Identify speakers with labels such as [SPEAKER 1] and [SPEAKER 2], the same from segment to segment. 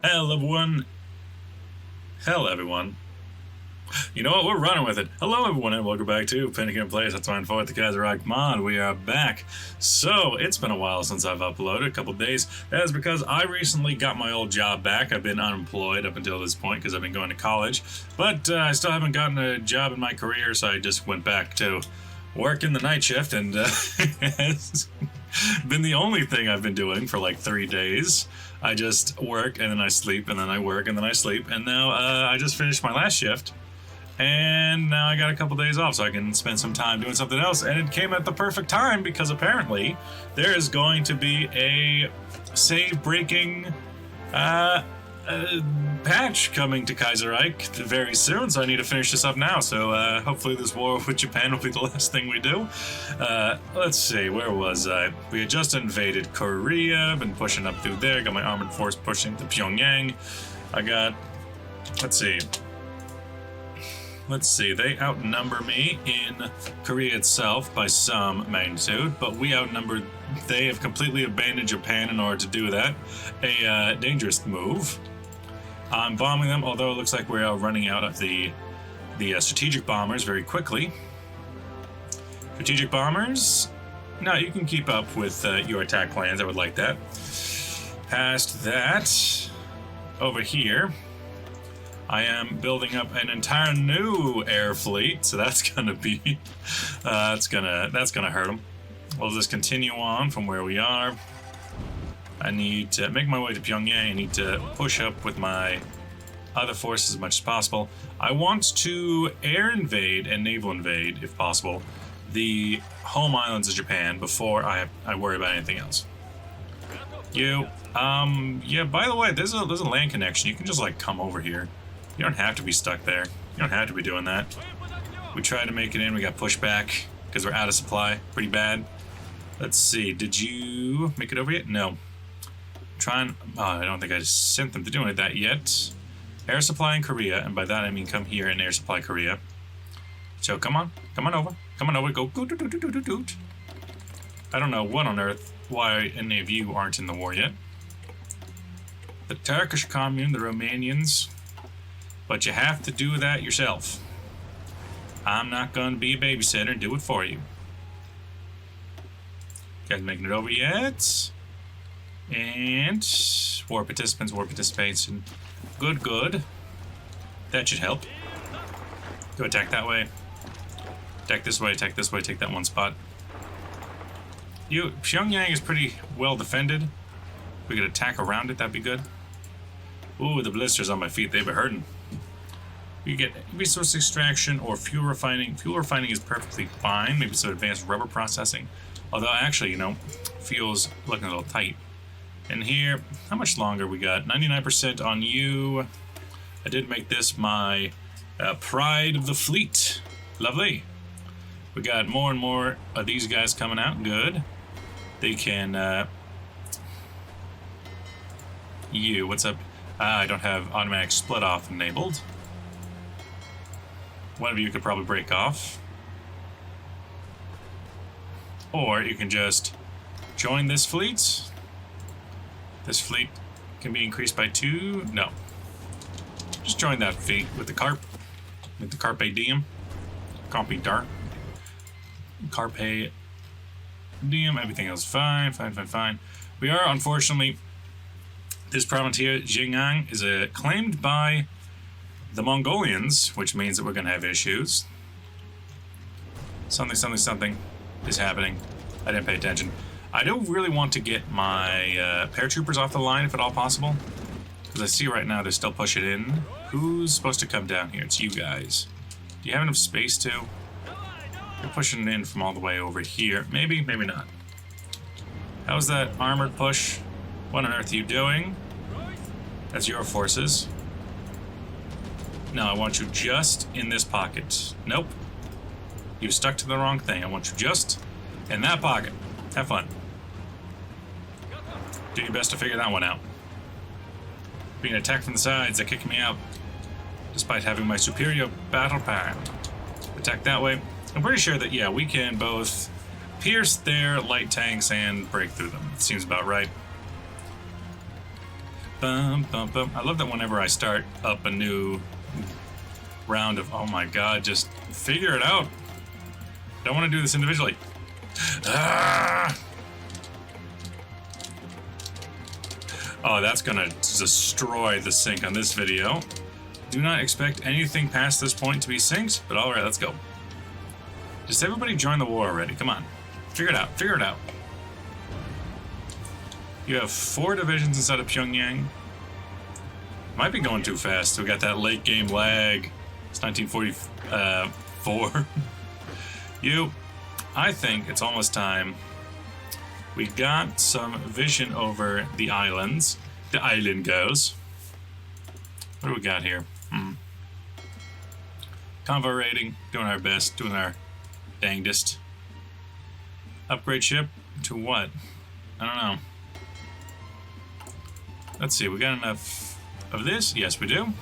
[SPEAKER 1] Hell, everyone. Hell, everyone. You know what? We're running with it. Hello, everyone, and welcome back to Pentagon Plays. That's Hoi4 Kaiserreich mod. We are back. So, it's been a while since I've uploaded, a couple days. That is because I recently got my old job back. I've been unemployed up until this point because I've been going to college. But I still haven't gotten a job in my career, so I just went back to work in the night shift, and it's been the only thing I've been doing for like 3 days. I just work, and then I sleep, and then I work, and then I sleep, and now I just finished my last shift. And now I got a couple days off so I can spend some time doing something else. And it came at the perfect time because apparently there is going to be a save-breaking patch coming to Kaiserreich very soon. So I need to finish this up now. So hopefully this war with Japan will be the last thing we do. Let's see, where was I? We had just invaded Korea, been pushing up through there, got my armored force pushing to Pyongyang. I got, let's see, they outnumber me in Korea itself by some magnitude, but they have completely abandoned Japan in order to do that. A dangerous move. I'm bombing them, although it looks like we're running out of the strategic bombers very quickly. Strategic bombers? No, you can keep up with your attack plans. I would like that. Past that, over here, I am building up an entire new air fleet, so that's gonna be that's gonna hurt them. We'll just continue on from where we are. I need to make my way to Pyongyang. I need to push up with my other forces as much as possible. I want to air invade and naval invade, if possible, the home islands of Japan before I worry about anything else. Yeah, by the way, there's a land connection. You can just like come over here. You don't have to be stuck there. You don't have to be doing that. We tried to make it in, we got pushed back because we're out of supply pretty bad. Let's see, did you make it over yet? No. I don't think I sent them to do any of that yet. Air supply in Korea, and by that I mean come here and air supply Korea. So come on over, go goot. I don't know what on earth, why any of you aren't in the war yet. The Turkish commune, the Romanians, but you have to do that yourself. I'm not going to be a babysitter and do it for you. Guys making it over yet? And war participation. Good. That should help. Go attack that way. Attack this way, take that one spot. Pyongyang is pretty well defended. If we could attack around it, that'd be good. Ooh, the blisters on my feet, they've been hurting. You get resource extraction or fuel refining. Fuel refining is perfectly fine. Maybe some advanced rubber processing. Although, actually, fuel's looking a little tight. And here, how much longer we got? 99% on you. I did make this my pride of the fleet. Lovely. We got more and more of these guys coming out. Good. They can... what's up? I don't have automatic split off enabled. One of you could probably break off. Or you can just join this fleet. This fleet can be increased by 2. No. Just join that fleet with the carp. With the Carpe Diem. Carpe Dar. Carpe Diem. Everything else fine. We are, unfortunately, this province here, Xinjiang, is claimed by the Mongolians, which means that we're going to have issues. Something is happening. I didn't pay attention. I don't really want to get my paratroopers off the line, if at all possible. Because I see right now they're still pushing in. Who's supposed to come down here? It's you guys. Do you have enough space to? You're pushing in from all the way over here. Maybe, maybe not. How's that armored push? What on earth are you doing? That's your forces. No, I want you just in this pocket. Nope. You stuck to the wrong thing. I want you just in that pocket. Have fun. Do your best to figure that one out. Being attacked from the sides, they kick me out. Despite having my superior battle plan. Attack that way. I'm pretty sure that, yeah, we can both pierce their light tanks and break through them. It seems about right. Bum, bum, bum. I love that whenever I start up a new round of, oh my god, just figure it out. Don't want to do this individually. Ah! Oh, that's gonna destroy the sync on this video. Do not expect anything past this point to be synced, but alright, let's go. Just everybody join the war already, come on. Figure it out, figure it out. You have 4 divisions inside of Pyongyang. Might be going too fast. We got that late game lag. It's 1944. I think it's almost time. We got some vision over the islands. The island girls. What do we got here? Convo rating. Doing our best. Doing our dangdest. Upgrade ship to what? I don't know. Let's see, we got enough of this? Yes, we do.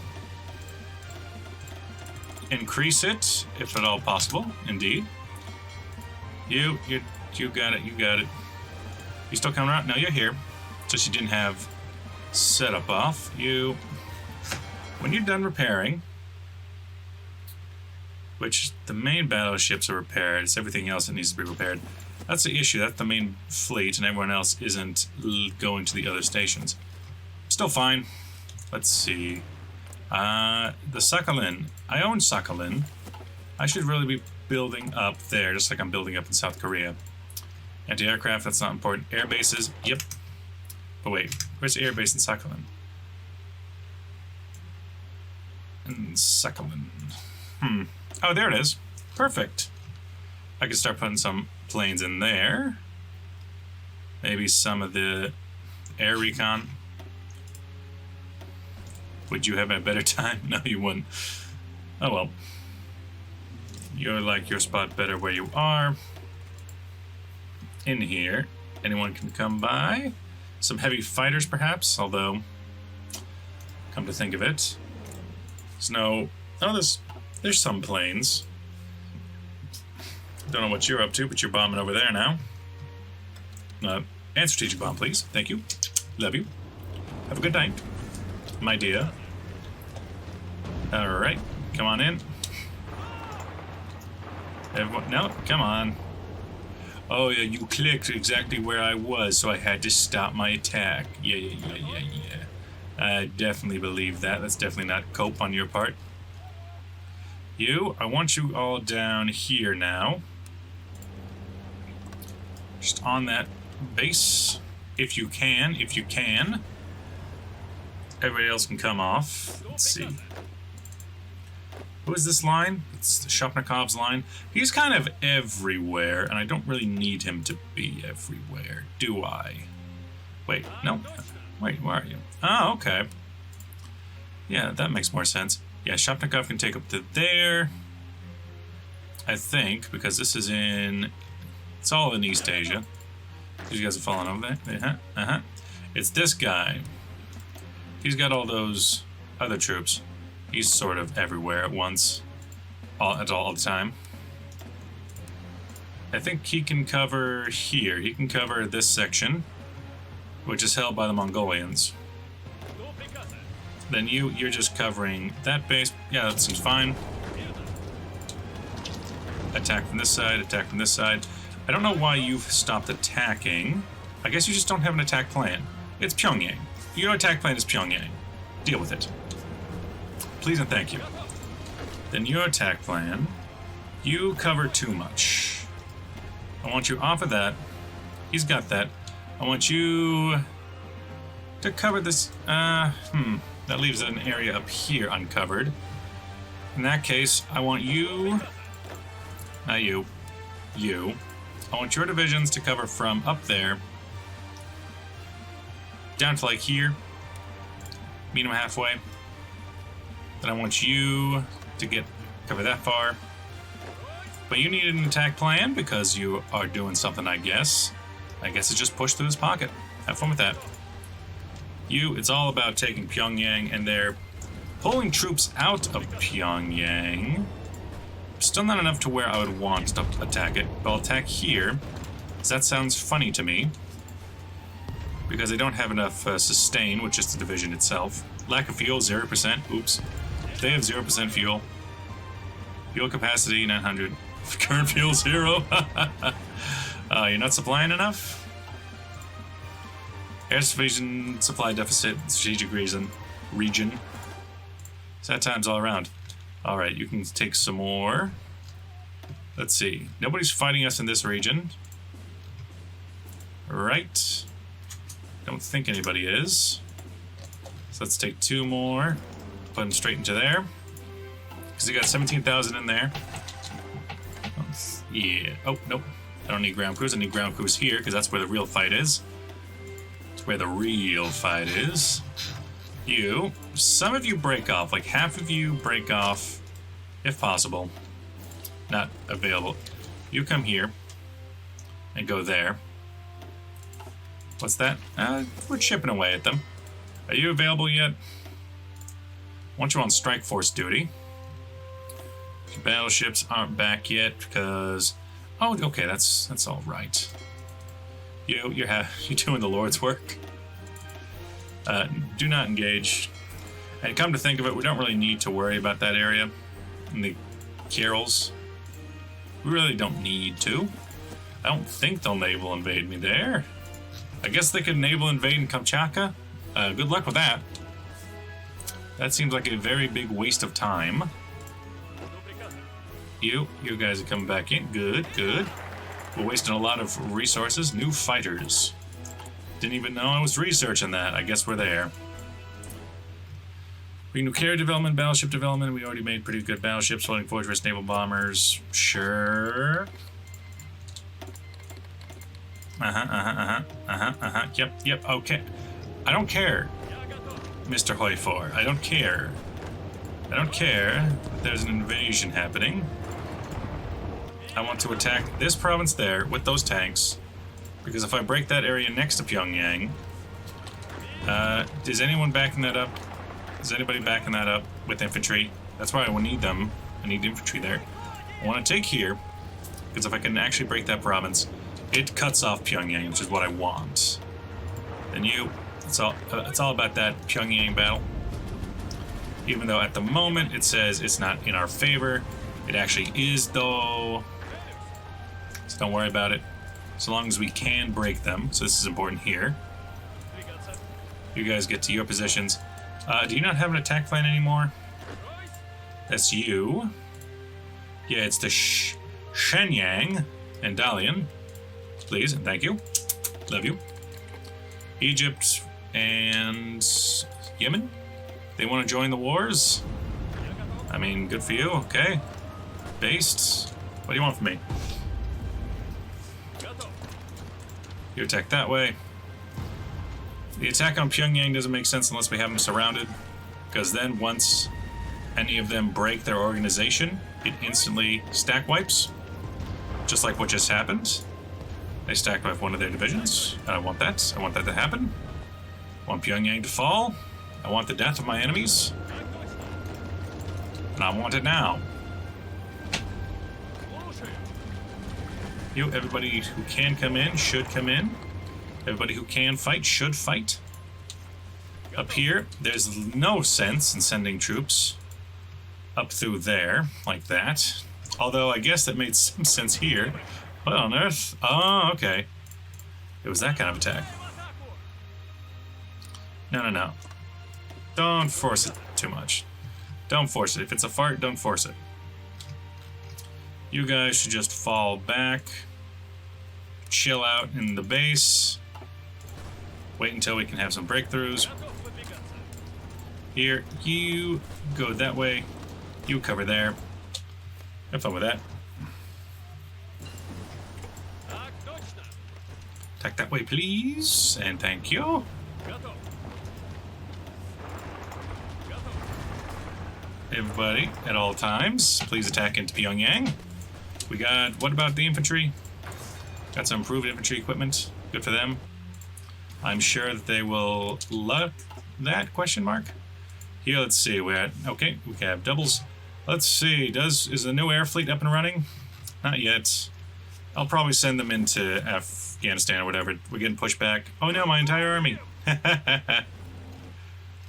[SPEAKER 1] Increase it, if at all possible, indeed. You got it, you got it. You still coming around? No, you're here. Just you didn't have setup off. When you're done repairing, which the main battleships are repaired, it's everything else that needs to be repaired. That's the issue, that's the main fleet, and everyone else isn't going to the other stations. Still fine. Let's see. The Sakhalin. I own Sakhalin. I should really be building up there, just like I'm building up in South Korea. Anti-aircraft, that's not important. Air bases, yep. But wait, where's the air base in Sakhalin? Sakhalin. Oh, there it is. Perfect. I can start putting some planes in there. Maybe some of the air recon. Would you have a better time? No, you wouldn't. Oh well. You like your spot better where you are. In here, anyone can come by. Some heavy fighters, perhaps, although, come to think of it, there's no... Oh, there's some planes. Don't know what you're up to, but you're bombing over there now. And strategic bomb, please. Thank you. Love you. Have a good night, my dear. Alright, come on in. Everyone, no, come on. Oh yeah, you clicked exactly where I was, so I had to stop my attack. Yeah. I definitely believe that. That's definitely not cope on your part. I want you all down here now. Just on that base, if you can. Everybody else can come off. Let's see. Who is this line? It's Shopnikov's line. He's kind of everywhere, and I don't really need him to be everywhere, do I? Wait, no. Wait, where are you? Oh, okay. Yeah, that makes more sense. Yeah, Shopnikov can take up to there. I think, because this is in... It's all in East Asia. These guys are falling over there. It's this guy. He's got all those other troops. He's sort of everywhere at once, all the time. I think he can cover here. He can cover this section, which is held by the Mongolians. Then you're just covering that base. Yeah, that seems fine. Attack from this side, attack from this side. I don't know why you've stopped attacking. I guess you just don't have an attack plan. It's Pyongyang. Your attack plan is Pyongyang. Deal with it. Please and thank you. Then your attack plan, you cover too much. I want you off of that. He's got that. I want you to cover this. That leaves an area up here uncovered. In that case, I want you. Not you. You. I want your divisions to cover from up there down to like here. Meet them halfway. Then I want you to cover that far. But you need an attack plan because you are doing something, I guess. I guess it's just push through this pocket. Have fun with that. It's all about taking Pyongyang, and they're pulling troops out of Pyongyang. Still not enough to where I would want to attack it, but I'll attack here, because that sounds funny to me. because they don't have enough sustain with just the division itself. Lack of fuel, 0%. Oops. They have 0% fuel. Fuel capacity, 900. Current fuel, 0. You're not supplying enough? Air division, supply deficit, strategic region. Sad times all around. Alright, you can take some more. Let's see. Nobody's fighting us in this region. Right. Don't think anybody is. So let's take 2 more. Put them straight into there. Because you got 17,000 in there. Yeah. Oh, nope. I don't need ground crews. I need ground crews here, because that's where the real fight is. It's where the real fight is. Some of you break off. Like, half of you break off, if possible. Not available. You come here and go there. What's that? We're chipping away at them. Are you available yet? I want you on strike force duty. Battleships aren't back yet because... Oh, okay, that's all right. You're doing the Lord's work. Do not engage. And come to think of it, we don't really need to worry about that area in the carols. We really don't need to. I don't think they'll naval invade me there. I guess they could naval invade in Kamchatka. Good luck with that. That seems like a very big waste of time. You guys are coming back in. Good. We're wasting a lot of resources. New fighters. Didn't even know I was researching that. I guess we're there. Nuclear development, battleship development. We already made pretty good battleships, floating fortress, naval bombers. Sure. Yep, okay. I don't care, Mr. Hoi4. I don't care. I don't care that there's an invasion happening. I want to attack this province there with those tanks, because if I break that area next to Pyongyang, is anyone backing that up? Is anybody backing that up with infantry? That's why I need them. I need infantry there. I want to take here, because if I can actually break that province, it cuts off Pyongyang, which is what I want. Then it's all about that Pyongyang battle. Even though at the moment it says it's not in our favor, it actually is though. So don't worry about it. So long as we can break them. So this is important here. You guys get to your positions. Do you not have an attack plan anymore? That's you. Yeah, it's the Shenyang and Dalian. Please and thank you. Love you. Egypt and Yemen. They want to join the wars? I mean, good for you. Okay. Based. What do you want from me? You attack that way. The attack on Pyongyang doesn't make sense unless we have them surrounded, because then once any of them break their organization, it instantly stack wipes, just like what just happened. They stack wipe one of their divisions. I don't want that. I want that to happen. I want Pyongyang to fall. I want the death of my enemies. And I want it now. Everybody who can come in should come in. Everybody who can fight should fight. Up here, there's no sense in sending troops up through there, like that. Although, I guess that made some sense here. What on earth? Oh, okay. It was that kind of attack. No. Don't force it too much. Don't force it. If it's a fart, don't force it. You guys should just fall back. Chill out in the base. Wait until we can have some breakthroughs. Here, you go that way. You cover there. Have fun with that. Attack that way, please. And thank you. Everybody, at all times, please attack into Pyongyang. We got, what about the infantry? Got some improved infantry equipment. Good for them. I'm sure that they will love that, question mark. Here, let's see, okay, we have doubles. Let's see, is the new air fleet up and running? Not yet. I'll probably send them into Afghanistan or whatever. We're getting pushed back. Oh no, my entire army.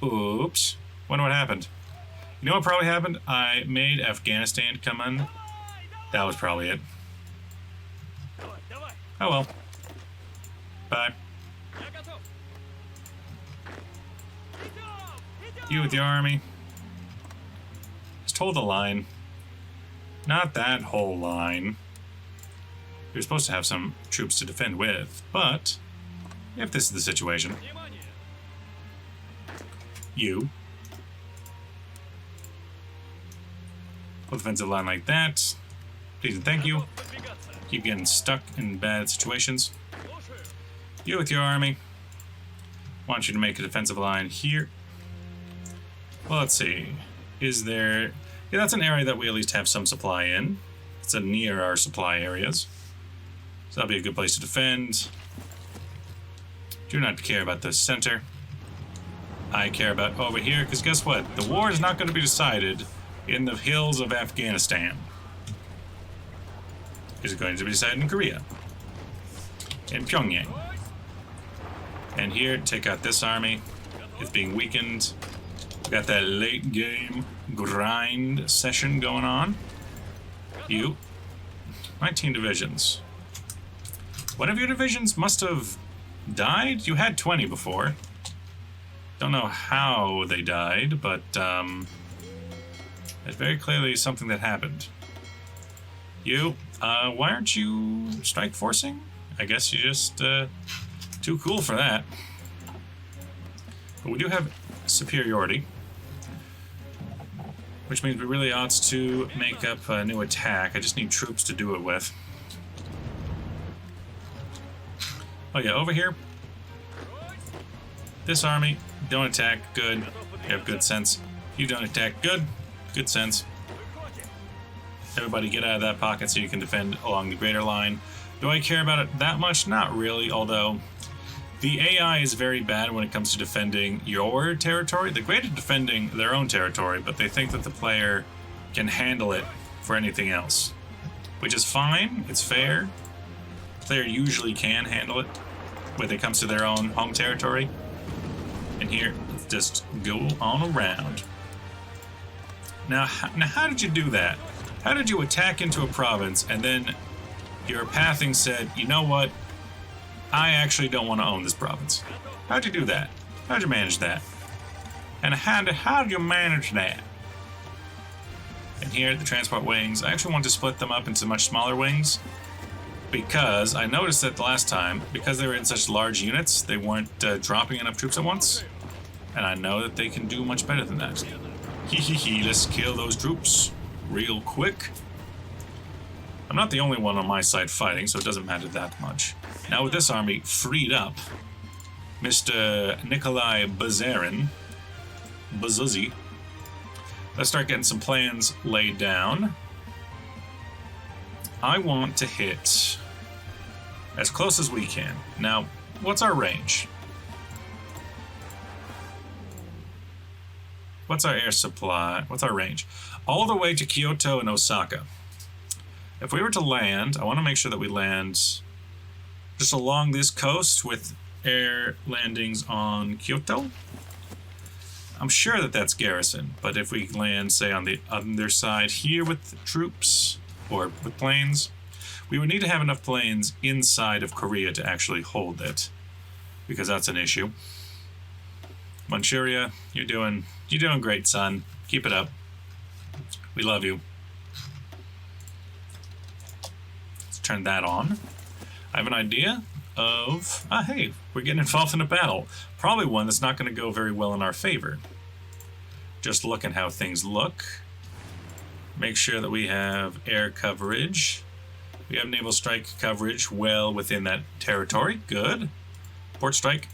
[SPEAKER 1] Oops. Wonder what happened. You know what probably happened? I made Afghanistan come in. That was probably it. Oh well. Bye. You with your army. Just hold the line. Not that whole line. You're supposed to have some troops to defend with, but if this is the situation, you hold defensive line like that. Please and thank you. Keep getting stuck in bad situations. You with your army. Want you to make a defensive line here. Well, let's see. Is there... Yeah, that's an area that we at least have some supply in. It's near our supply areas. So that'll be a good place to defend. Do not care about the center. I care about over here, because guess what? The war is not going to be decided in the hills of Afghanistan. It's going to be decided in Korea. In Pyongyang. And here, take out this army. It's being weakened. We got that late game grind session going on. You. 19 divisions. One of your divisions must have died? You had 20 before. Don't know how they died, but it's very clearly something that happened. You, why aren't you strike forcing? I guess you're just too cool for that. But we do have superiority, which means we really ought to make up a new attack. I just need troops to do it with. Oh yeah, over here. This army, don't attack, good. You have good sense. You don't attack, good. Good sense. Everybody get out of that pocket so you can defend along the greater line. Do I care about it that much? Not really, although the AI is very bad when it comes to defending your territory. They're great at defending their own territory, but they think that the player can handle it for anything else. Which is fine, it's fair. The player usually can handle it when it comes to their own home territory. And here, let's just go on around. Now, how did you do that? How did you attack into a province and then your pathing said, you know what? I actually don't want to own this province. How'd you do that? How'd you manage that? And how'd you manage that? And here, the transport wings, I actually want to split them up into much smaller wings because I noticed that the last time, because they were in such large units, they weren't dropping enough troops at once. And I know that they can do much better than that. Let's kill those troops real quick. I'm not the only one on my side fighting, so it doesn't matter that much. Now with this army freed up, Mr. Nikolai Bazarin, let's start getting some plans laid down. I want to hit as close as we can. Now, what's our range? What's our air supply? What's our range? All the way to Kyoto and Osaka. If we were to land, I want to make sure that we land just along this coast with air landings on Kyoto. I'm sure that that's garrison, but if we land, say, on the other side here with troops or with planes, we would need to have enough planes inside of Korea to actually hold it, because that's an issue. Manchuria, you're doing great, son. Keep it up. We love you. Let's turn that on. I have an idea of, hey, we're getting involved in a battle. Probably one that's not going to go very well in our favor. Just look at how things look. Make sure that we have air coverage. We have naval strike coverage well within that territory. Good. Port strike.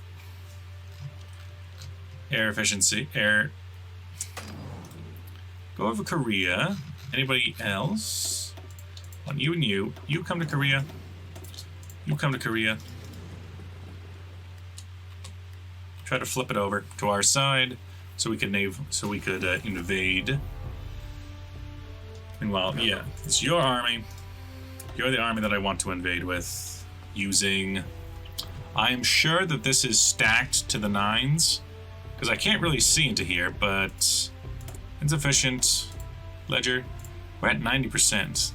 [SPEAKER 1] Air efficiency. Air. Go over Korea. Anybody else? On you and you. You come to Korea. You come to Korea. Try to flip it over to our side so we could invade. Meanwhile, yeah, it's your army. You're the army that I want to invade with, using... I'm sure that this is stacked to the 9s, because I can't really see into here, but... Insufficient. Ledger. We're at 90%.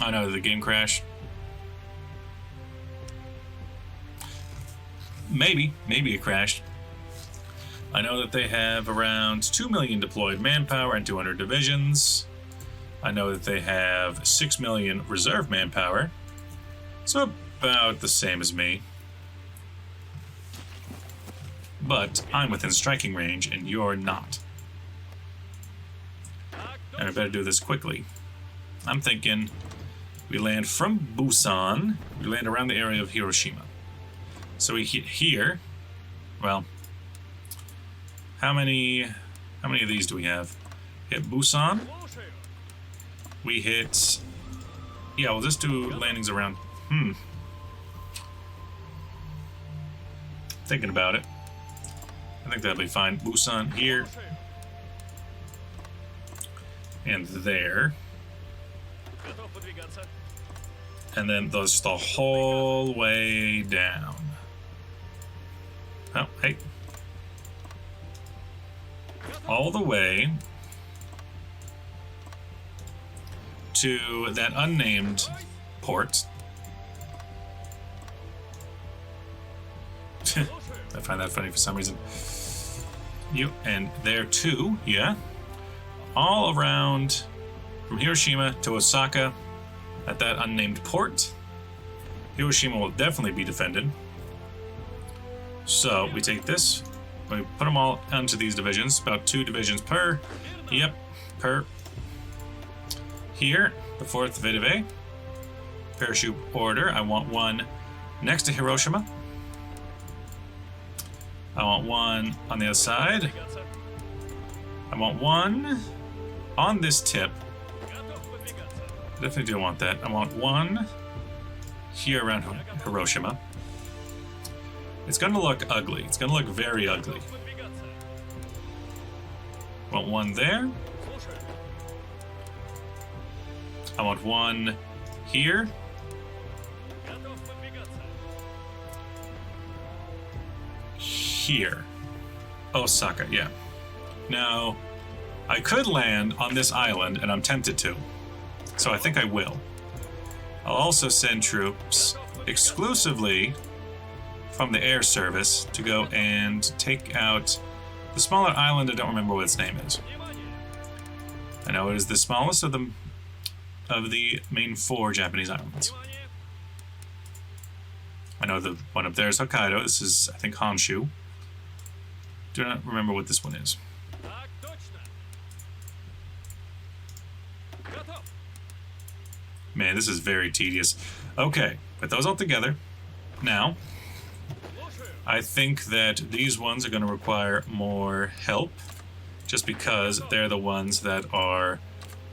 [SPEAKER 1] Oh no, the game crashed. Maybe it crashed. I know that they have around 2 million deployed manpower and 200 divisions. I know that they have 6 million reserve manpower. So about the same as me. But I'm within striking range and you're not. And I better do this quickly. I'm thinking we land from Busan. We land around the area of Hiroshima. So we hit here. Well, how many of these do we have? Hit Busan. We hit... Yeah, we'll just do landings around... Thinking about it. I think that'll be fine. Busan here. And there. And then those the whole way down. Oh, hey. All the way to that unnamed port. I find that funny for some reason. You and there too, yeah. All around from Hiroshima to Osaka at that unnamed port. Hiroshima will definitely be defended. So we take this, we put them all onto these divisions, about 2 divisions per. Yep, per. Here, the 4th VDV. Parachute order, I want one next to Hiroshima. I want one on the other side. I want one on this tip. I definitely do want that. I want one here around Hiroshima. It's going to look ugly. It's going to look very ugly. I want one there. I want one here. Here. Osaka, yeah. Now, I could land on this island, and I'm tempted to. So I think I will. I'll also send troops exclusively from the air service to go and take out the smaller island. I don't remember what its name is. I know it is the smallest of the main 4 Japanese islands. I know the one up there is Hokkaido. This is, I think, Honshu. Do not remember what this one is. Man, this is very tedious. Okay, put those all together. Now, I think that these ones are going to require more help, just because they're the ones that are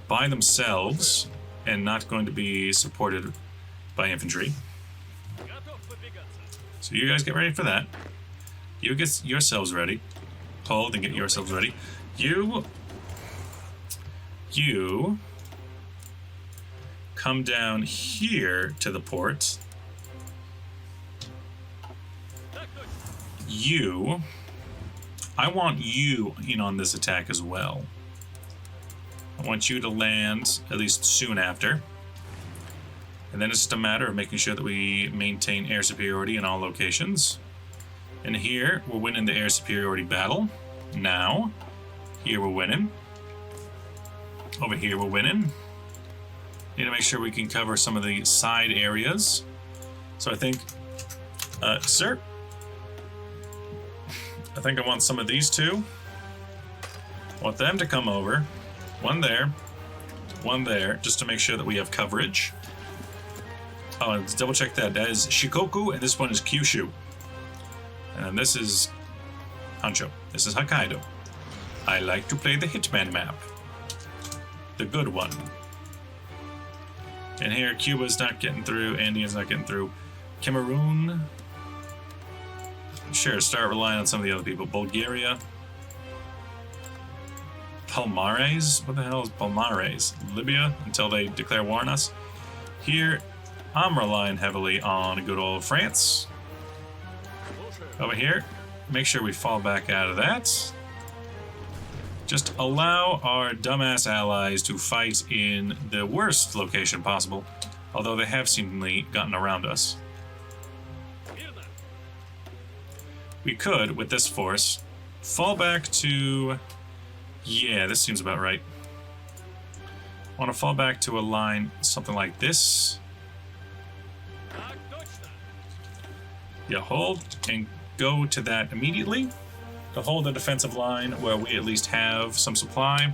[SPEAKER 1] by themselves and not going to be supported by infantry. So you guys get ready for that. You get yourselves ready. Hold and get yourselves ready. You come down here to the port. I want you in on this attack as well. I want you to land at least soon after. And then it's just a matter of making sure that we maintain air superiority in all locations. And here, we're winning the air superiority battle. Now, here we're winning. Over here we're winning. Need to make sure we can cover some of the side areas. So I think, sir, I think I want some of these two. I want them to come over. One there, just to make sure that we have coverage. Oh, and let's double check that. That is Shikoku, and this one is Kyushu. And this is Honshu. This is Hokkaido. I like to play the Hitman map. The good one. And here, Cuba's not getting through, Andean's not getting through. Cameroon. Sure, start relying on some of the other people. Bulgaria. Palmares? What the hell is Palmares? Libya until they declare war on us. Here, I'm relying heavily on good old France. Over here, make sure we fall back out of that. Just allow our dumbass allies to fight in the worst location possible, although they have seemingly gotten around us. We could, with this force, fall back to... Yeah, this seems about right. I want to fall back to a line, something like this. Yeah, hold and go to that immediately to hold the defensive line where we at least have some supply.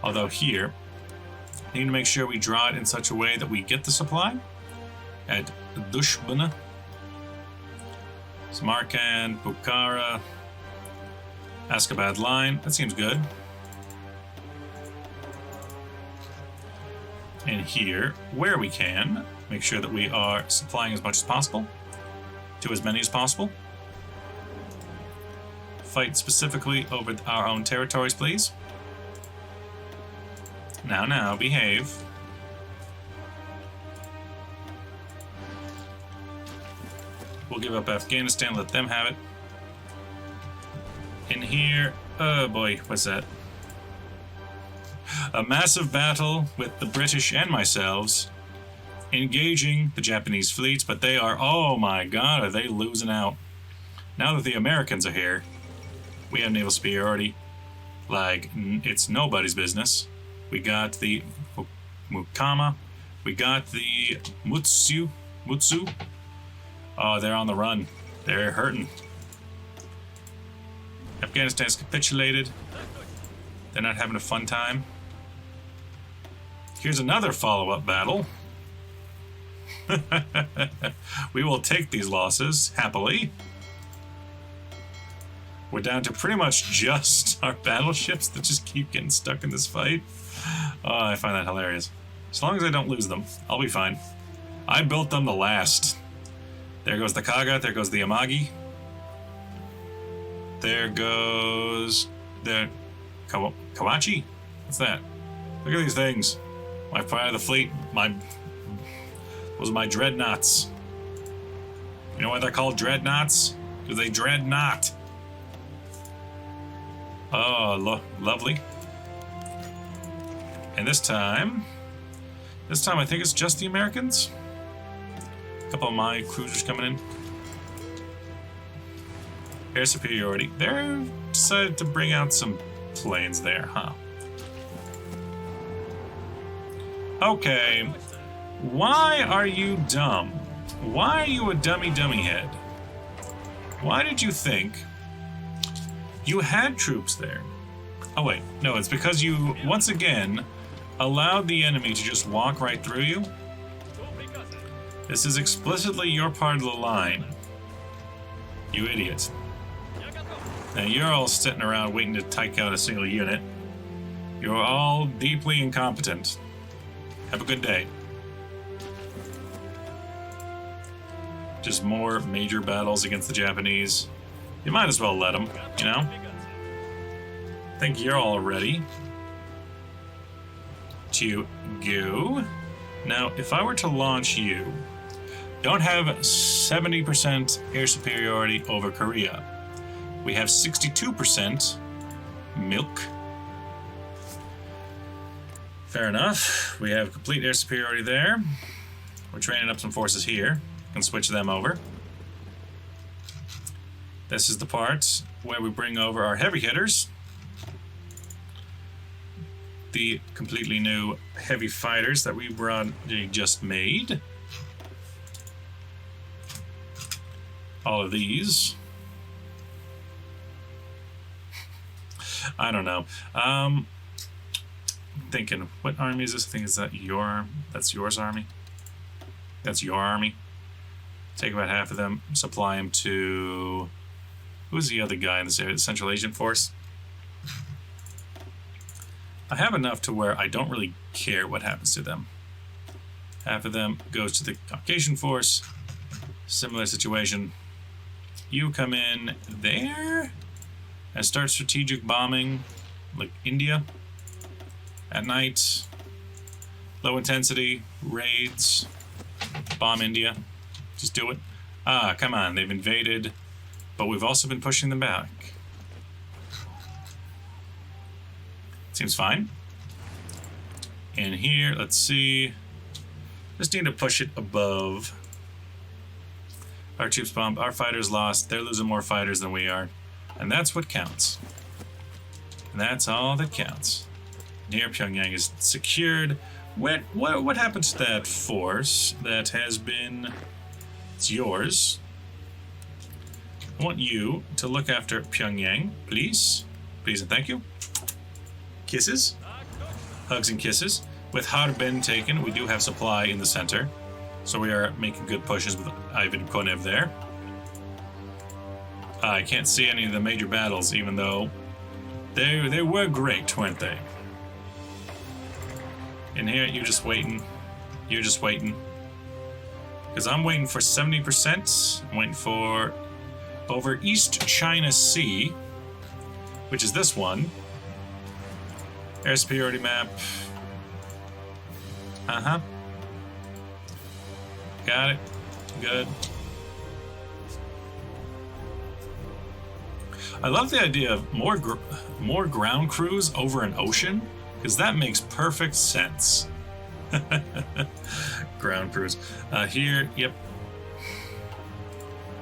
[SPEAKER 1] Although here, we need to make sure we draw it in such a way that we get the supply at Dushbana, Samarkand, Bukhara, Askabad line. That seems good. And here, where we can, make sure that we are supplying as much as possible to as many as possible. Fight specifically over our own territories, please. Now, behave. We'll give up Afghanistan, let them have it. In here, oh boy, what's that? A massive battle with the British and myself engaging the Japanese fleets, but they are, oh my god, are they losing out. Now that the Americans are here, we have naval superiority like it's nobody's business. We got the Mukama, we got the Mutsu. Oh, they're on the run. They're hurting. Afghanistan's capitulated. They're not having a fun time. Here's another follow-up battle. We will take these losses, happily. We're down to pretty much just our battleships that just keep getting stuck in this fight. Oh, I find that hilarious. As long as I don't lose them, I'll be fine. I built them the last. There goes the Kaga, there goes the Amagi. There goes the Kawachi? What's that? Look at these things. My fire of the fleet, those are my dreadnoughts. You know why they're called dreadnoughts? Because they dread not. Oh, lovely. And this time I think it's just the Americans. A couple of my cruisers coming in. Air superiority. They're decided to bring out some planes there, huh? Okay. Why are you dumb? Why are you a dummy head? Why did you think you had troops there? Oh wait, no, it's because you, once again, allowed the enemy to just walk right through you. This is explicitly your part of the line. You idiot. Now you're all sitting around waiting to take out a single unit. You're all deeply incompetent. Have a good day. Just more major battles against the Japanese. You might as well let them, you know? I think you're all ready to go. Now, if I were to launch you, don't have 70% air superiority over Korea. We have 62% milk. Fair enough. We have complete air superiority there. We're training up some forces here. Can switch them over. This is the part where we bring over our heavy hitters. The completely new heavy fighters that we just made. All of these. I don't know. I'm thinking, what army is this? I think is that that's yours army. That's your army. Take about half of them, supply them to... Who's the other guy in this area? The Central Asian Force? I have enough to where I don't really care what happens to them. Half of them goes to the Caucasian Force. Similar situation. You come in there and start strategic bombing like India at night. Low intensity raids. Bomb India. Just do it. Ah, come on. They've invaded, but we've also been pushing them back. Seems fine. And here, let's see. Just need to push it above. Our troops bombed. Our fighters lost. They're losing more fighters than we are. And that's what counts. And that's all that counts. And here, Pyongyang is secured. What happened to that force that has been... It's yours. I want you to look after Pyongyang, please. Please and thank you. Kisses. Hugs and kisses. With Harbin taken, we do have supply in the center. So we are making good pushes with Ivan Konev there. I can't see any of the major battles, even though they were great, weren't they? In here, you're just waiting. You're just waiting. Because I'm waiting for 70%. I'm waiting for over East China Sea, which is this one. Air superiority map. Uh-huh. Got it. Good. I love the idea of more ground crews over an ocean, because that makes perfect sense. Ground crews. Here, yep.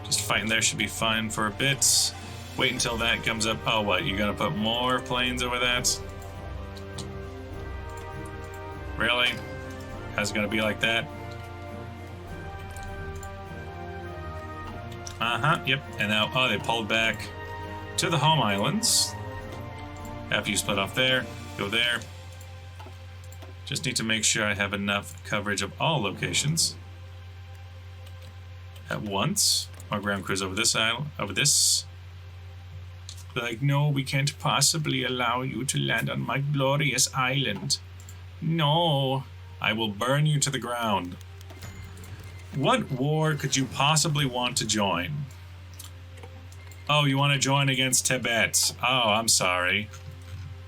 [SPEAKER 1] Just fighting there should be fine for a bit. Wait until that comes up. Oh, what? You're gonna put more planes over that? Really? How's it gonna be like that? Uh-huh, yep. And now, oh, they pulled back to the home islands. After you split off there, go there. Just need to make sure I have enough coverage of all locations at once. Our ground crews over this island, over this. They're like, no, we can't possibly allow you to land on my glorious island. No, I will burn you to the ground. What war could you possibly want to join? Oh, you want to join against Tibet? Oh, I'm sorry.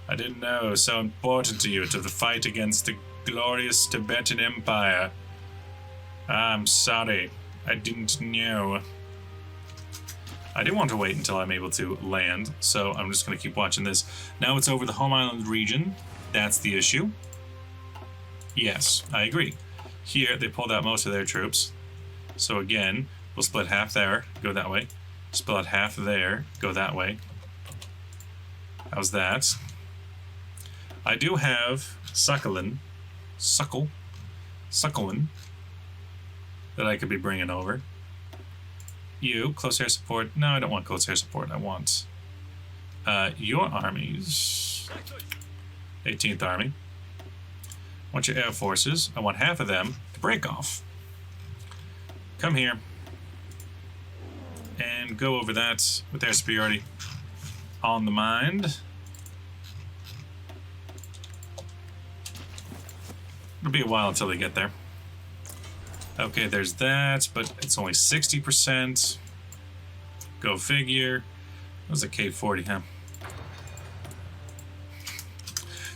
[SPEAKER 1] I didn't know it was so important to you to fight against the glorious Tibetan Empire. I'm sorry. I didn't know. I do want to wait until I'm able to land, so I'm just going to keep watching this. Now it's over the home island region. That's the issue. Yes, I agree. Here, they pulled out most of their troops. So again, we'll split half there, go that way. Split half there, go that way. How's that? I do have Succulin, that I could be bringing over. You, close air support. No, I don't want close air support. I want your armies. 18th Army. I want your air forces. I want half of them to break off. Come here. And go over that with air superiority on the mind. It'll be a while until they get there. Okay, there's that, but it's only 60%. Go figure. That was a K40, huh?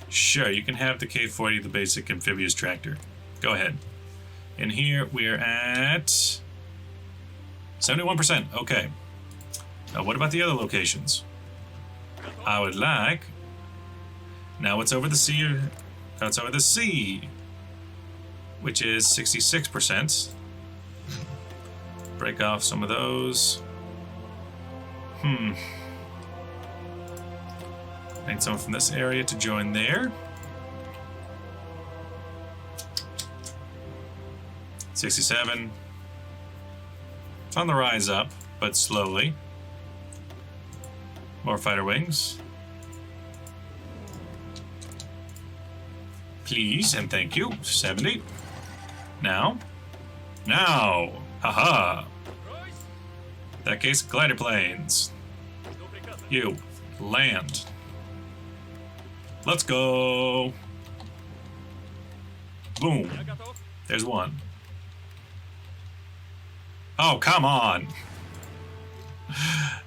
[SPEAKER 1] Sure, you can have the K40, the basic amphibious tractor. Go ahead. And here we are at 71%. Okay. Now, what about the other locations? I would like. Now it's over the sea. Now it's over the sea, which is 66%. Break off some of those. Need someone from this area to join there. 67. It's on the rise up, but slowly. More fighter wings. Please and thank you. 70. Now. Haha. In that case, glider planes. You. Land. Let's go. Boom. There's one. Oh, come on.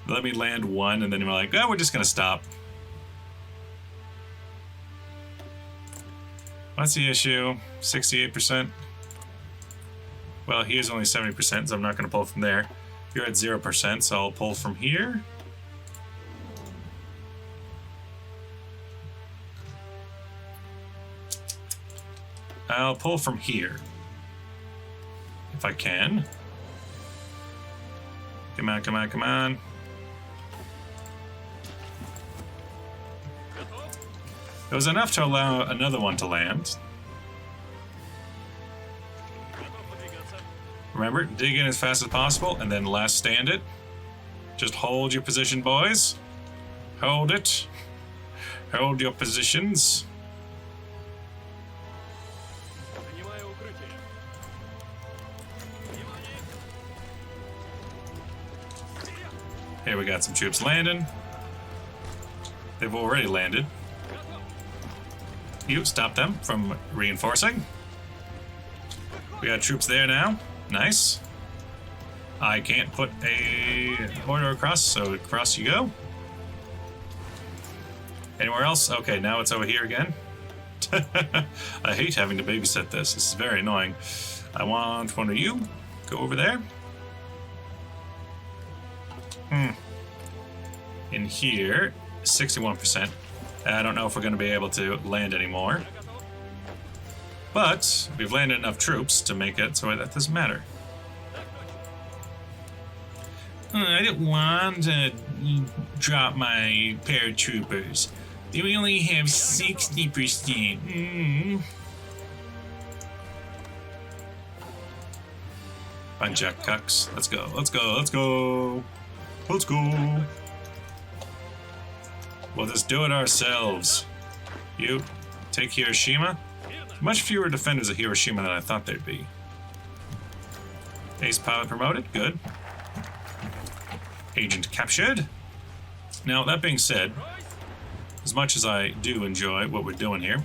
[SPEAKER 1] Let me land one, and then we're like, oh, we're just going to stop. What's the issue? 68%? Well, he is only 70%, so I'm not going to pull from there. You're at 0%, so I'll pull from here. I'll pull from here. If I can. Come on, come on, come on. It was enough to allow another one to land. Remember, dig in as fast as possible and then last stand it. Just hold your position, boys. Hold it. Hold your positions. Here we got some troops landing. They've already landed. You stop them from reinforcing. We got troops there now. Nice. I can't put a order across, so across you go. Anywhere else? Okay, now it's over here again. I hate having to babysit this. This is very annoying. I want one of you. Go over there. In here, 61%. I don't know if we're going to be able to land anymore. But we've landed enough troops to make it so that doesn't matter. I didn't want to drop my paratroopers. They only have 60%. Fine, Jack Cucks. Let's go, let's go, let's go. Let's go. We'll just do it ourselves. You take Hiroshima. Much fewer defenders of Hiroshima than I thought there'd be. Ace pilot promoted. Good. Agent captured. Now, that being said, as much as I do enjoy what we're doing here,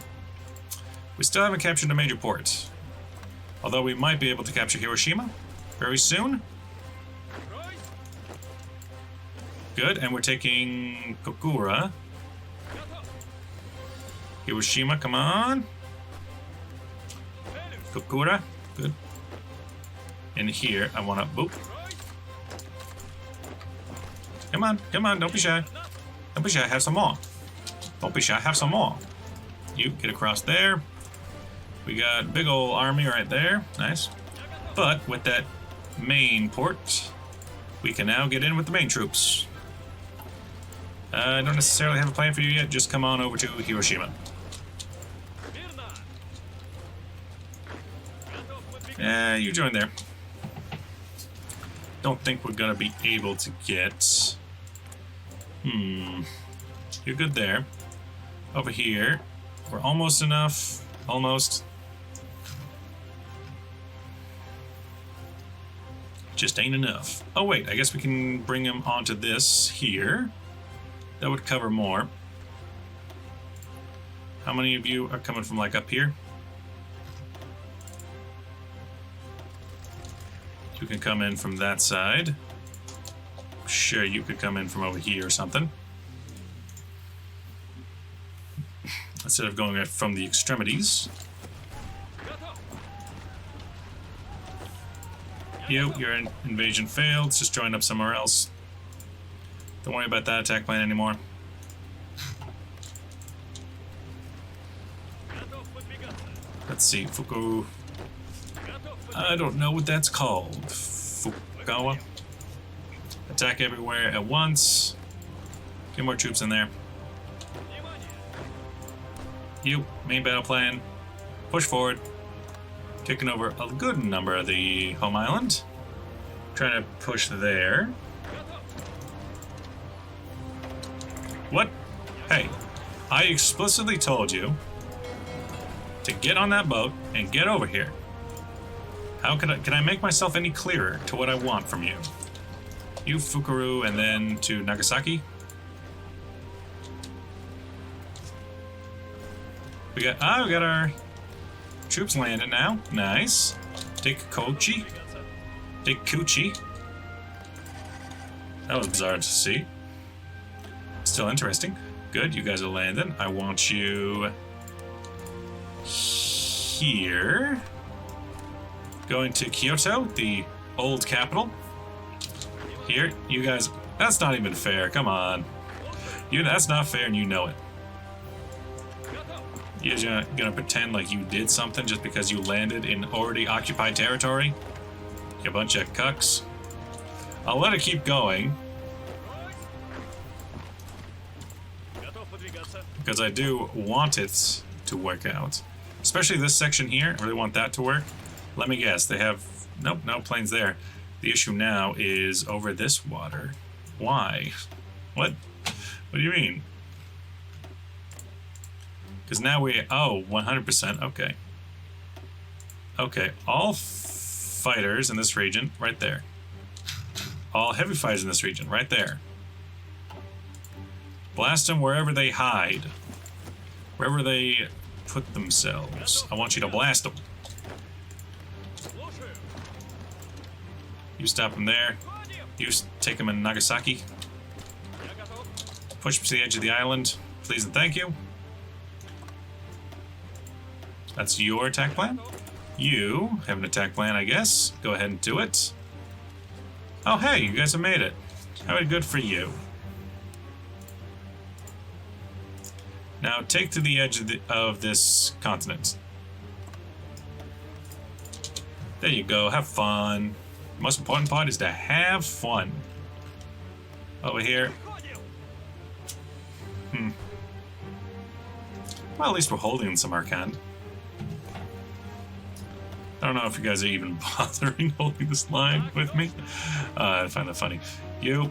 [SPEAKER 1] we still haven't captured a major port. Although we might be able to capture Hiroshima very soon. Good, and we're taking Kokura. Hiroshima, come on. Kokura, good. In here, I want to boop. Come on, come on, don't be shy. Don't be shy, have some more. Don't be shy, have some more. You get across there. We got a big old army right there, nice. But with that main port, we can now get in with the main troops. I don't necessarily have a plan for you yet, just come on over to Hiroshima. You join there. Don't think we're gonna be able to get... You're good there. Over here, we're almost enough. Almost. Just ain't enough. Oh wait, I guess we can bring him onto this here. That would cover more. How many of you are coming from like up here? You can come in from that side. Sure, you could come in from over here or something. Instead of going from the extremities. Your invasion failed. Just join up somewhere else. Don't worry about that attack plan anymore. Let's see, Fuku. I don't know what that's called. Fukawa. Attack everywhere at once. Get more troops in there. You, main battle plan. Push forward. Taking over a good number of the home island. Trying to push there. What? Hey, I explicitly told you to get on that boat and get over here. How can I make myself any clearer to what I want from you? You, Fukuru, and then to Nagasaki. We got our troops landing now. Nice. Take Kochi. Take Kuchi. That was bizarre to see. Still interesting. Good, you guys are landing. I want you here. Going to Kyoto, the old capital. Here, you guys... That's not even fair, come on. That's not fair and you know it. You're gonna pretend like you did something just because you landed in already occupied territory? You bunch of cucks. I'll let it keep going. Because I do want it to work out. Especially this section here, I really want that to work. Let me guess, they have... Nope, no planes there. The issue now is over this water. Why? What? What do you mean? Because now we... Oh, 100%, okay. Okay, all fighters in this region, right there. All heavy fighters in this region, right there. Blast them wherever they hide. Wherever they put themselves. I want you to blast them. You stop them there. You take them in Nagasaki. Push them to the edge of the island. Please and thank you. That's your attack plan. You have an attack plan, I guess. Go ahead and do it. Oh, hey, you guys have made it. How good for you. Now, take to the edge of this continent. There you go. Have fun. The most important part is to have fun. Over here. Well, at least we're holding Samarkand. I don't know if you guys are even bothering holding this line with me. I find that funny. You.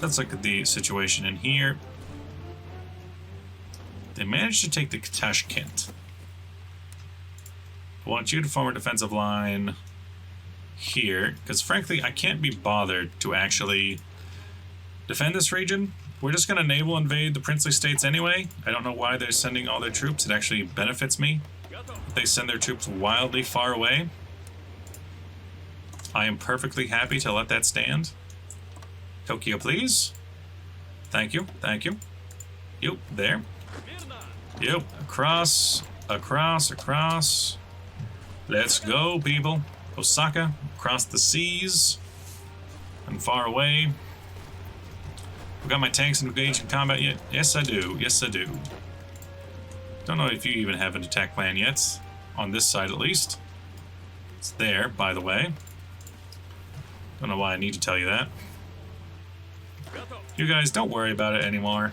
[SPEAKER 1] Let's look at the situation in here. They managed to take the Tashkent. I want you to form a defensive line here, because frankly, I can't be bothered to actually defend this region. We're just going to naval invade the princely states anyway. I don't know why they're sending all their troops. It actually benefits me. They send their troops wildly far away. I am perfectly happy to let that stand. Tokyo, please. Thank you, thank you. You, there. You, across, across, across. Let's go, people. Osaka, across the seas and far away. Got my tanks engaged in combat yet? Yes, I do. Yes, I do. Don't know if you even have an attack plan yet. On this side, at least. It's there, by the way. Don't know why I need to tell you that. You guys, don't worry about it anymore.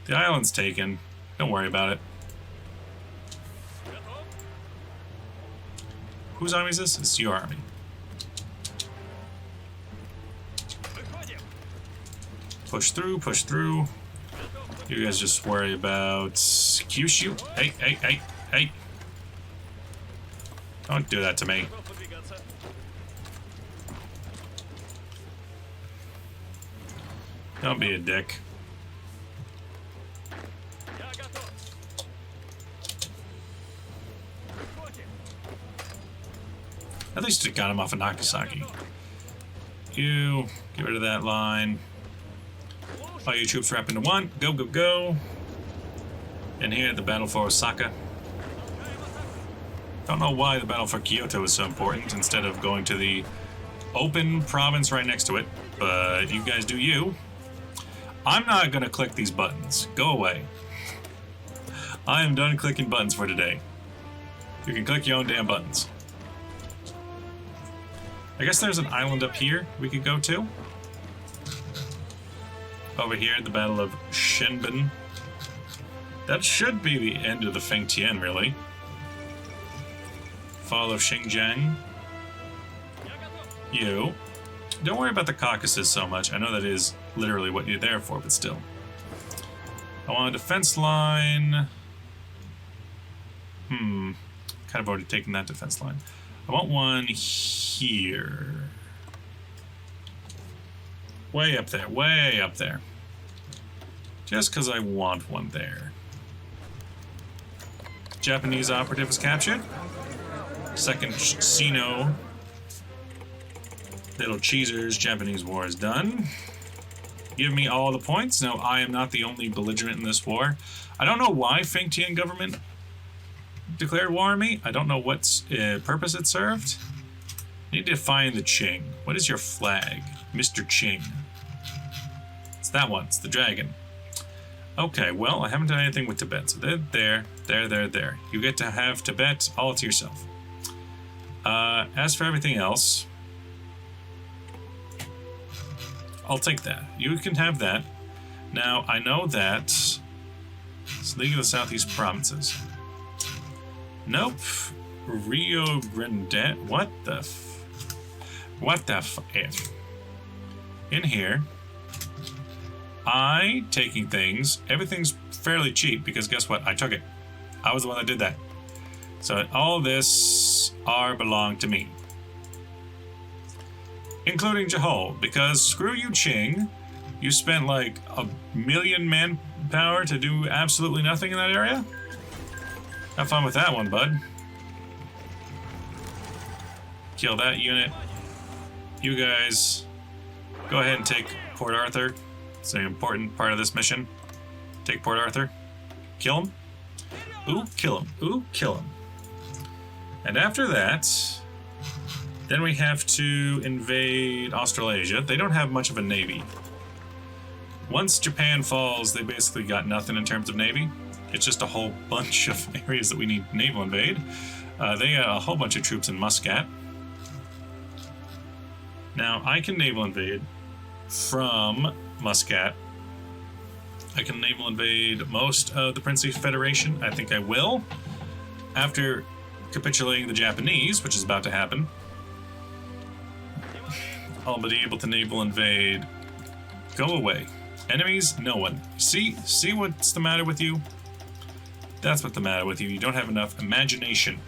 [SPEAKER 1] The island's taken. Don't worry about it. Whose army is this? It's your army. Push through, push through. You guys just worry about Kyushu. Hey, hey, hey, hey. Don't do that to me. Don't be a dick. At least it got him off of Nagasaki. You get rid of that line. All your troops wrap into one. Go, go, go. And here, the battle for Osaka. Don't know why the battle for Kyoto is so important instead of going to the open province right next to it. But you guys do you. I'm not going to click these buttons. Go away. I am done clicking buttons for today. You can click your own damn buttons. I guess there's an island up here we could go to. Over here, the Battle of Shenbin. That should be the end of the Fengtian, really. Fall of Xinjiang. You. Don't worry about the Caucasus so much. I know that is literally what you're there for, but still. I want a defense line. Kind of already taken that defense line. I want one here. Way up there, way up there. Just because I want one there. Japanese operative is captured. Second Sino. Little Cheeser's Japanese war is done. give me all the points. Now, I am not the only belligerent in this war. I don't know why Fengtian government declared war on me. I don't know what purpose it served. I need to find the Qing. What is your flag? Mr. Qing. It's that one. It's the dragon. Okay, well, I haven't done anything with Tibet. So there. You get to have Tibet all to yourself. As for everything else, I'll take that. You can have that. Now, I know that it's League of the Southeast Provinces. Nope. Rio Grande. What the f? In here, taking things. Everything's fairly cheap because guess what? I took it. I was the one that did that. So all this belong to me. Including Jahol, because screw you, Qing. You spent like 1 million manpower to do absolutely nothing in that area? Have fun with that one, bud. Kill that unit. You guys go ahead and take Port Arthur. It's an important part of this mission. Take Port Arthur. Kill him. Ooh, kill him. Ooh, kill him. And after that, then we have to invade Australasia. They don't have much of a navy. Once Japan falls, they basically got nothing in terms of navy. It's just a whole bunch of areas that we need naval invade. They got a whole bunch of troops in Muscat. Now, I can naval invade from Muscat. I can naval invade most of the Princely Federation. I think I will. After capitulating the Japanese, which is about to happen, I'll be able to naval invade. Go away. Enemies? No one. See what's the matter with you? That's what's the matter with you. You don't have enough imagination.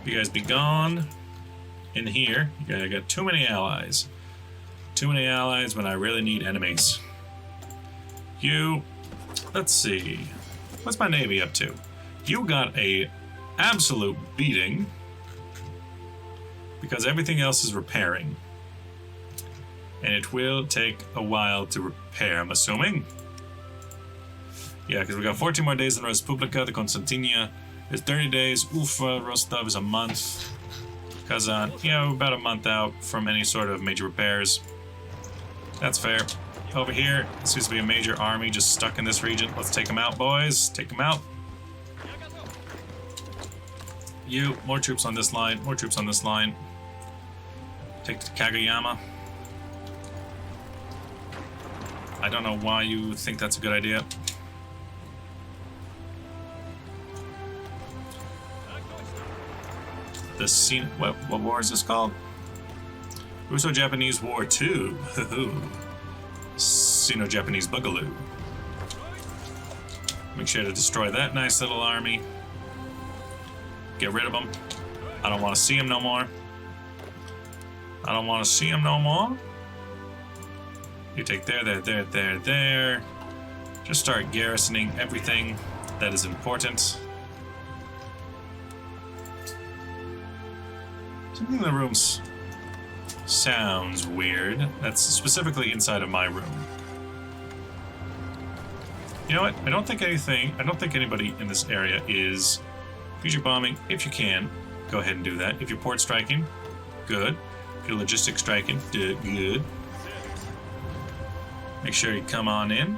[SPEAKER 1] You guys be gone. In here, I got too many allies. Too many allies when I really need enemies. You, let's see. What's my navy up to? You got a absolute beating because everything else is repairing. And it will take a while to repair, I'm assuming. Yeah, because we got 14 more days in Respublika. The Konstantinia is 30 days. Ufa, Rostov is a month. Kazan, we're about a month out from any sort of major repairs. That's fair. Over here, seems to be a major army just stuck in this region. Let's take them out, boys. Take them out. You, more troops on this line. More troops on this line. Take Kageyama. I don't know why you think that's a good idea. What war is this called? Russo-Japanese War 2. Sino-Japanese Boogaloo. Make sure to destroy that nice little army. Get rid of them. I don't want to see them no more. I don't want to see them no more. You take there. Just start garrisoning everything that is important. Something in the room sounds weird. That's specifically inside of my room. You know what? I don't think anybody in this area is future bombing. If you can, go ahead and do that. If you're port striking, good. If you're logistic striking, good. Make sure you come on in.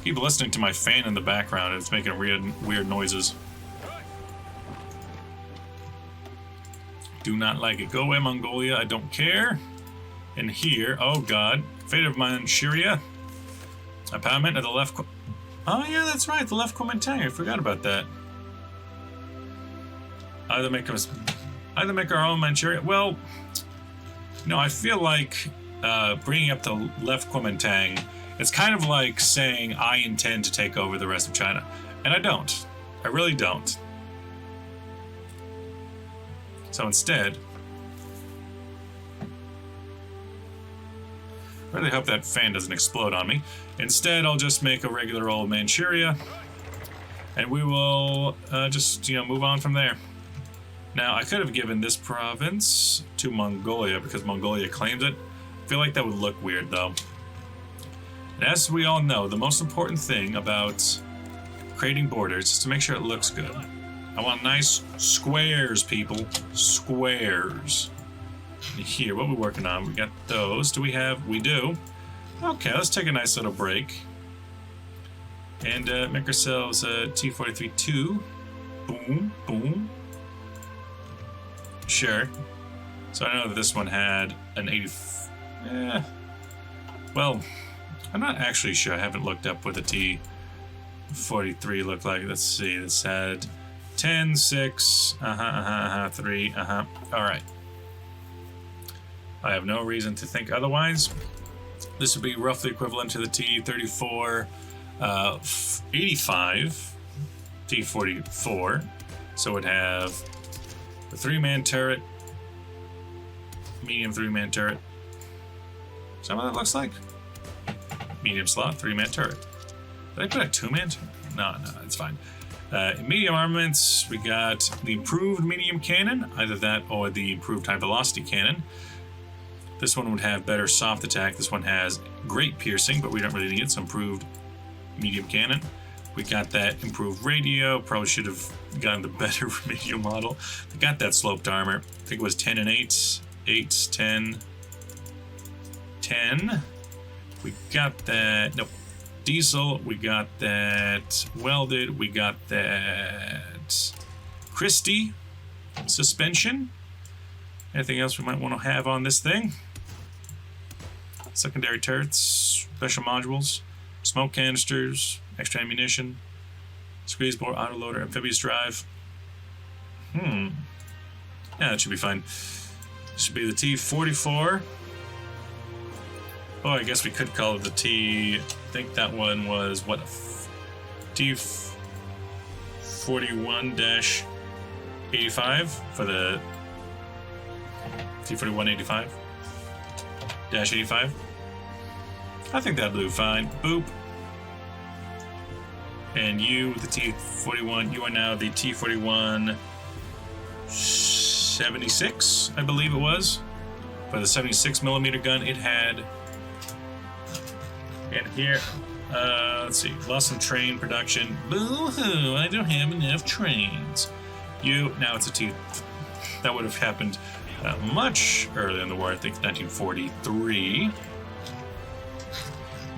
[SPEAKER 1] Keep listening to my fan in the background. It's making weird noises. Do not like it. Go away, Mongolia. I don't care. And here, oh god, fate of Manchuria. Empowerment of the left. Oh yeah, that's right. The left Kuomintang. I forgot about that. Either make our own Manchuria. Well, no, I feel like bringing up the left Kuomintang. It's kind of like saying I intend to take over the rest of China. And I don't. I really don't. So instead, I really hope that fan doesn't explode on me. Instead, I'll just make a regular old Manchuria. And we will just, move on from there. Now, I could have given this province to Mongolia because Mongolia claims it. I feel like that would look weird, though. And as we all know, the most important thing about creating borders is to make sure it looks good. I want nice squares, people. Squares. Here, what are we working on? We got those. Do we have? We do. Okay, let's take a nice little break. And make ourselves a T43-2. Boom, boom. Sure. So I know that this one had an 80... well, I'm not actually sure. I haven't looked up what the T43 looked like. Let's see. This had 10, 6, 3, Alright. I have no reason to think otherwise. This would be roughly equivalent to the T34 85 T44. So it would have the 3-man turret, medium 3-man turret. Is that what that looks like? Medium slot, 3-man turret. Did I put a 2-man turret? No, it's fine. Medium armaments, we got the improved medium cannon, either that or the improved high velocity cannon. This one would have better soft attack. This one has great piercing, but we don't really need it, so improved medium cannon. We got that improved radio. Probably should have gotten the better radio model. We got that sloped armor. I think it was 10 and 8. 8, 10. 10. We got that. Nope. Diesel. We got that welded. We got that Christie suspension. Anything else we might want to have on this thing? Secondary turrets, special modules, smoke canisters, extra ammunition, squeeze bore, autoloader, amphibious drive. Yeah, that should be fine. Should be the T44. Oh, I guess we could call it the T... I think that one was, what, T41-85 for the T41-85. Dash 85. I think that'll do fine. Boop. And you, the T41, you are now the T41 76, I believe it was. For the 76mm gun, it had. And here, let's see, lost some train production. Boo-hoo, I don't have enough trains. You, now it's a T. That would have happened much earlier in the war, I think 1943.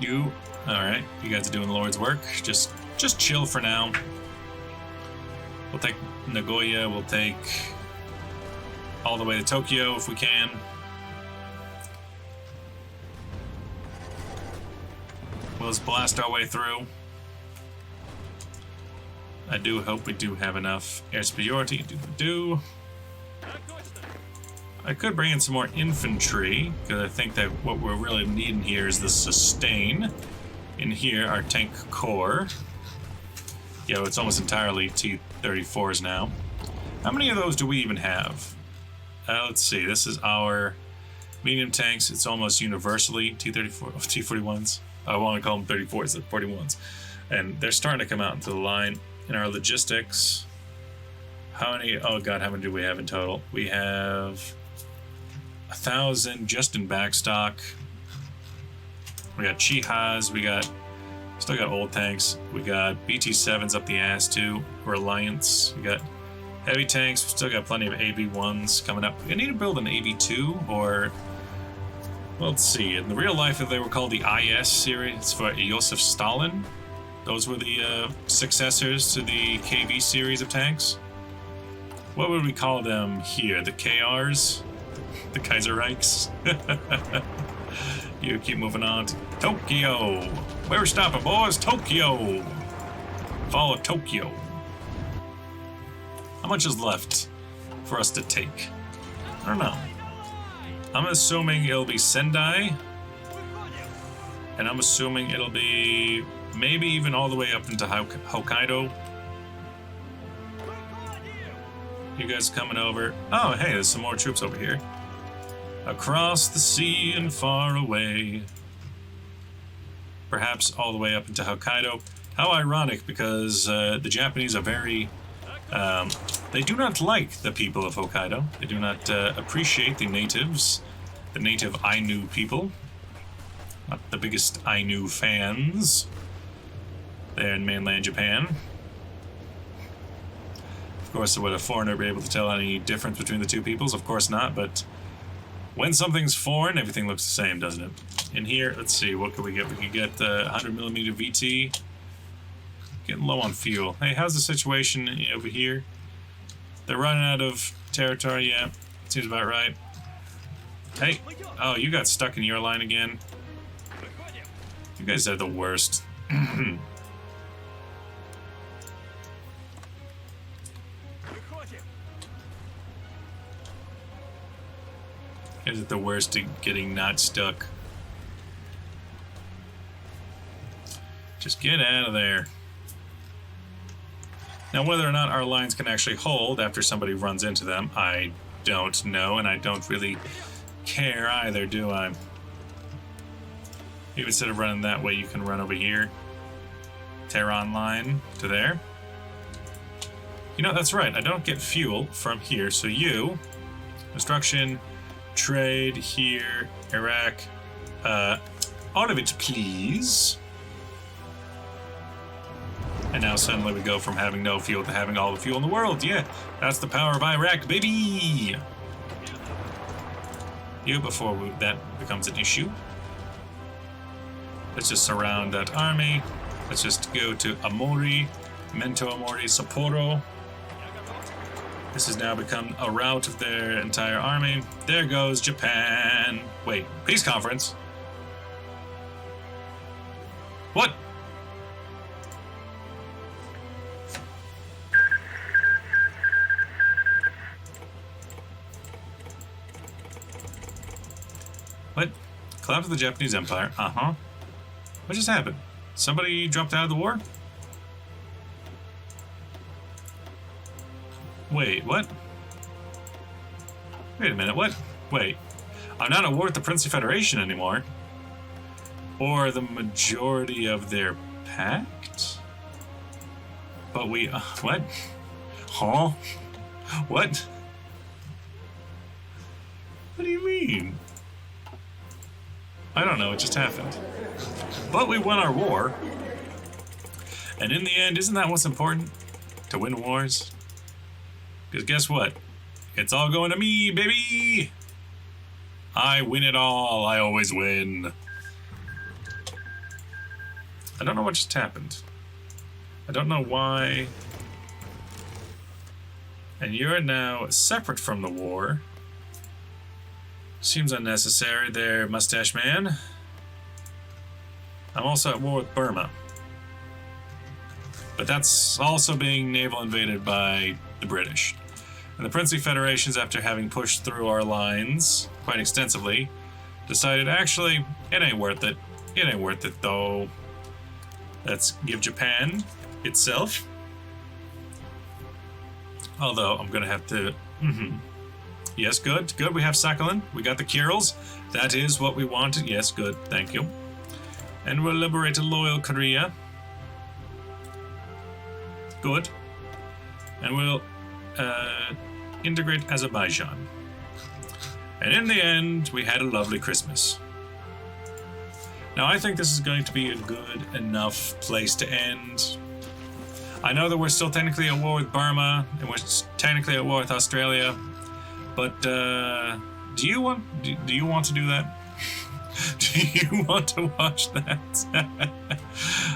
[SPEAKER 1] You, alright, you guys are doing the Lord's work. Just chill for now. We'll take Nagoya, we'll take all the way to Tokyo if we can. We'll just blast our way through. I do hope we do have enough air superiority. Do. I could bring in some more infantry, because I think that what we're really needing here is the sustain. In here, our tank core. Yeah, it's almost entirely T-34s now. How many of those do we even have? Let's see, this is our medium tanks. It's almost universally T-41s. I want to call them 34s, the 41s. And they're starting to come out into the line. In our logistics, how many, oh god, how many do we have in total? We have 1,000 just in backstock. We got Chihas, still got old tanks. We got BT-7s up the ass too, Reliance. We got heavy tanks, we still got plenty of AB-1s coming up. We need to build an AB-2 or, well, let's see, in the real life they were called the IS series for Joseph Stalin. Those were the successors to the KV series of tanks. What would we call them here? The KRs? The Kaiserreichs? You keep moving on to Tokyo. Where we're stopping, boys? Tokyo. Follow Tokyo. How much is left for us to take? I don't know. I'm assuming it'll be Sendai. And I'm assuming it'll be maybe even all the way up into Hokkaido. You guys coming over? Oh, hey, there's some more troops over here. Across the sea and far away. Perhaps all the way up into Hokkaido. How ironic, because the Japanese are very... they do not like the people of Hokkaido. They do not appreciate the natives, the native Ainu people. Not the biggest Ainu fans there in mainland Japan. Of course, would a foreigner be able to tell any difference between the two peoples? Of course not, but when something's foreign, everything looks the same, doesn't it? In here, let's see, what could we get? We could get 100mm VT. Getting low on fuel. Hey, how's the situation over here? They're running out of territory, yeah. Seems about right. Hey, oh, you got stuck in your line again. You guys are the worst. Is it the worst at getting not stuck? Just get out of there. Now, whether or not our lines can actually hold after somebody runs into them, I don't know, and I don't really care either, do I? Maybe instead of running that way, you can run over here. Tehran line to there. You know, that's right, I don't get fuel from here, so you... Construction, trade here, Iraq. All of it, please. And now suddenly we go from having no fuel to having all the fuel in the world. Yeah, that's the power of Iraq, baby! You, before that becomes an issue. Let's just surround that army. Let's just go to Amori, Mento Amori, Sapporo. This has now become a route of their entire army. There goes Japan. Wait, peace conference? What? What? Collapse of the Japanese Empire. Uh-huh. What just happened? Somebody dropped out of the war? Wait, what? Wait a minute, what? Wait. I'm not at war with the Princely Federation anymore. Or the majority of their pact? But we... what? Huh? What? What do you mean? I don't know, it just happened. But we won our war. And in the end, isn't that what's important? To win wars? Because guess what? It's all going to me, baby! I win it all. I always win. I don't know what just happened. I don't know why. And you're now separate from the war. Seems unnecessary there, mustache man. I'm also at war with Burma. But that's also being naval invaded by the British. And the Princely Federations, after having pushed through our lines quite extensively, decided, actually, it ain't worth it. It ain't worth it, though. Let's give Japan itself. Although, I'm gonna have to... Yes, good, good. We have Sakhalin. We got the Kurils. That is what we wanted. Yes, good. Thank you. And we'll liberate a loyal Korea. Good. And we'll integrate Azerbaijan. And in the end, we had a lovely Christmas. Now, I think this is going to be a good enough place to end. I know that we're still technically at war with Burma, and we're technically at war with Australia. But do you want to do that? Do you want to watch that?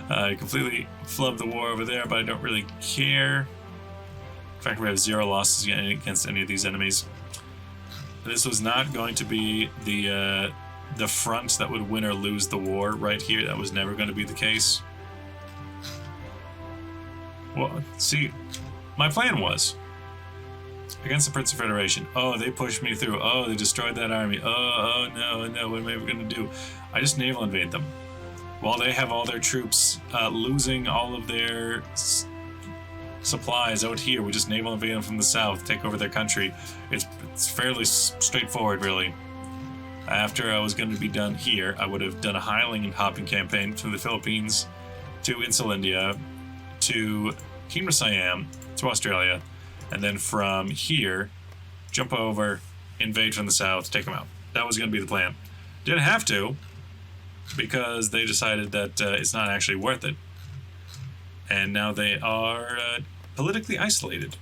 [SPEAKER 1] I completely flubbed the war over there, but I don't really care. In fact, we have 0 losses against any of these enemies. This was not going to be the front that would win or lose the war right here. That was never going to be the case. Well, see, my plan was against the Princely Federation. Oh, they pushed me through. Oh, they destroyed that army. Oh, no, what am I going to do? I just naval invade them. While they have all their troops losing all of their supplies out here, we just naval invade them from the south, take over their country. It's fairly straightforward, really. After I was going to be done here, I would have done a hiling and hopping campaign through the Philippines, to Insulindia, to Kingdom of Siam, to Australia, and then from here, jump over, invade from the south, take them out. That was going to be the plan. Didn't have to, because they decided that it's not actually worth it. And now they are politically isolated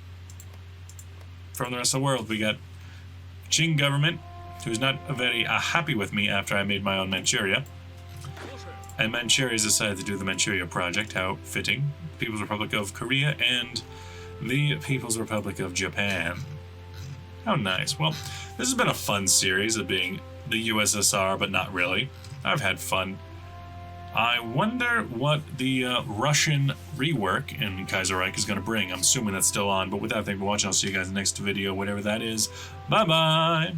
[SPEAKER 1] from the rest of the world. We got Qing government, who's not very happy with me after I made my own Manchuria. And Manchuria's decided to do the Manchuria project. How fitting. People's Republic of Korea and the People's Republic of Japan. How nice. Well, this has been a fun series of being the USSR, but not really. I've had fun. I wonder what the Russian rework in Kaiserreich is going to bring. I'm assuming that's still on, but with that, thank you for watching. I'll see you guys in the next video, whatever that is. Bye-bye!